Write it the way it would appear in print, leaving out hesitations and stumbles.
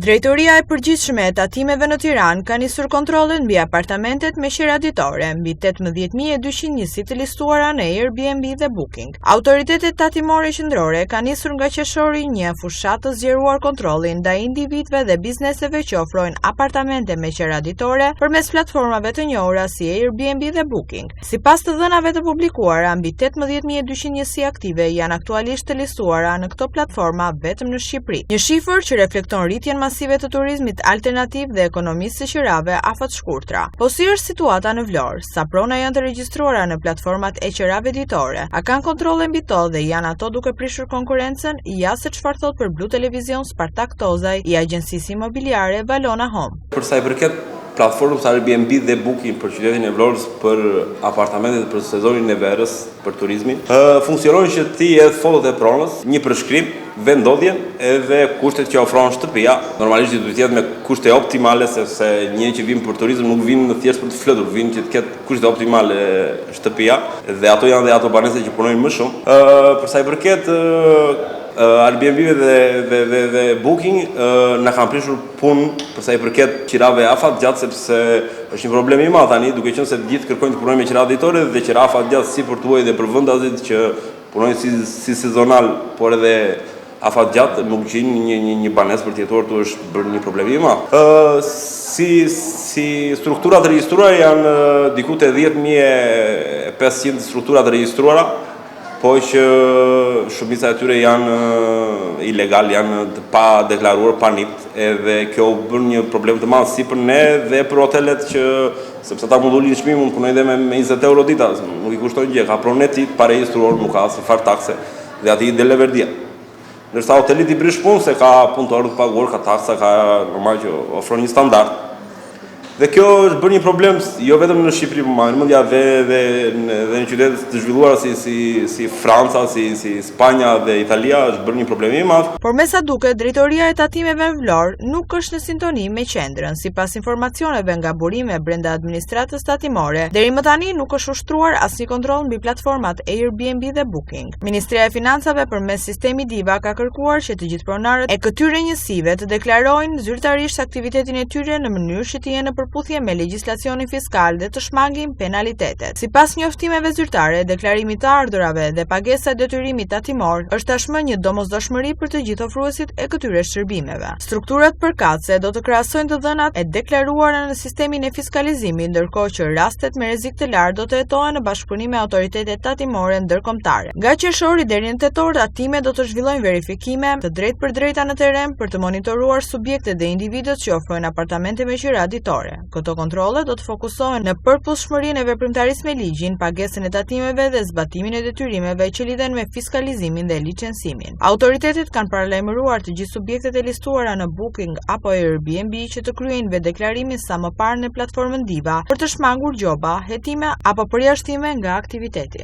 Drejtoria e përgjithshme e tatimeve në Tiranë ka nisur kontrollet mbi apartamentet me qira ditore mbi 18.200 njësi të listuara në Airbnb dhe Booking. Autoritetet tatimore qendrore kanë nisur nga qershori 1 fushat të zgjeruar kontrollin ndaj individëve dhe bizneseve që ofrojnë apartamente me qira ditore përmes platformave të njohura si Airbnb dhe Booking. Sipas të dhënave të publikuara, mbi 18.200 njësi aktive janë aktualisht të listuara në këto platforma vetëm në Shqipëri. Një shifër që reflekton rritjen masive të turizmit alternativ dhe ekonomisë së qirave afat shkurtra. Po si është situata në Vlorë? Sa prona janë të regjistruara në platformat e qirave ditore? A kanë kontrolle mbi to dhe janë ato duke prishur konkurrencën? Ja se çfarë thot për Blu Televizion Spartak Tozaj i agjencisë imobiliare Valona Home. Për sa i përket platformës Airbnb dhe Booking për qytetin e Vlorës për apartamentet për sezonin e verës për turizmin, funksionojnë që ti edhe fotot e pronës, një përshkrim, vendodhjen edhe kushtet që ofron shtëpia. Normalisht duhet të jetë me kushte optimale, sepse një që vinë për turizëm nuk vinë thjesht për të flëtur, vinë që të ketë kushte optimale shtëpia dhe ato janë dhe ato banesat që punojnë më shumë. Për sa i përket Airbnb dhe Booking na kanë prishur punë për sa i përket qirave afat gjatë, sepse është një problem i madh tani, duke qenë se të gjithë kërkojnë të punojnë me qira ditore dhe qira afat gjatë si për tuaj dhe për vendasit që punojnë si sezonal, por edhe afat gjatë nuk gjejnë një banesë për të jetuar tu është bërë një problem i madh. Si struktura të regjistruara janë diku te 10.500 struktura të regjistruara, po që shumica e tyre janë ilegal, janë të pa deklaruar, pa NIP, edhe kjo bën një problem të madh si për ne dhe për hotelet që sepse ata mund ulin çmimin, mund punojnë dhe me 20 euro dita, nuk i kushton gjë, ka proneti pa regjistruar, nuk ka asnjë farë takse dhe aty i del verdia. Ndërsa hotelit i prish punë se ka punëtor të paguar, ka taksa, ka normal që ofron një standard. Dhe kjo është bërë një problem jo vetëm në Shqipëri, por në mendja dhe në qytete të zhvilluara si Franca, si Spanja dhe Italia është bërë një problem i madh. Por me sa duket, drejtoria e tatimeve në Vlorë nuk është në sintoni me qendrën, sipas informacioneve nga burime brenda administratës tatimore. Deri më tani nuk është ushtruar asnjë kontroll mbi platformat Airbnb dhe Booking. Ministria e Financave përmes sistemi Diva ka kërkuar që të gjithë pronarët e këtyre njësive të deklarojnë zyrtarisht aktivitetin e tyre në mënyrë që të jenë përputhje me legjislacionin fiskal dhe të shmangin penalitetet. Sipas njoftimeve zyrtare, deklarimi të ardhurave dhe pagesa e detyrimit tatimor është tashmë një domosdoshmëri për të gjithë ofruesit e këtyre shërbimeve. Strukturat përkatëse do të krahasojnë të dhënat e deklaruara në sistemin e fiskalizimit, ndërkohë që rastet me rrezik të lartë do të hetohen në bashkëpunim me autoritetet tatimore ndërkombëtare. Nga qershori deri në tetor, tatimet do të zhvillojnë verifikime të drejtpërdrejta në terren për të monitoruar subjektet dhe individët që ofrojnë apartamente me qira ditore. Këto kontrolle do të fokusohen në përputhshmërinë e veprimtarisë me ligjin, pagesën e tatimeve dhe zbatimin e detyrimeve që lidhen me fiskalizimin dhe licencimin. Autoritetet kanë paralajmëruar të gjithë subjektet e listuara në Booking apo Airbnb që të kryejnë vetë-deklarimin sa më parë në platformën Diva për të shmangur gjoba, hetime apo përjashtime nga aktiviteti.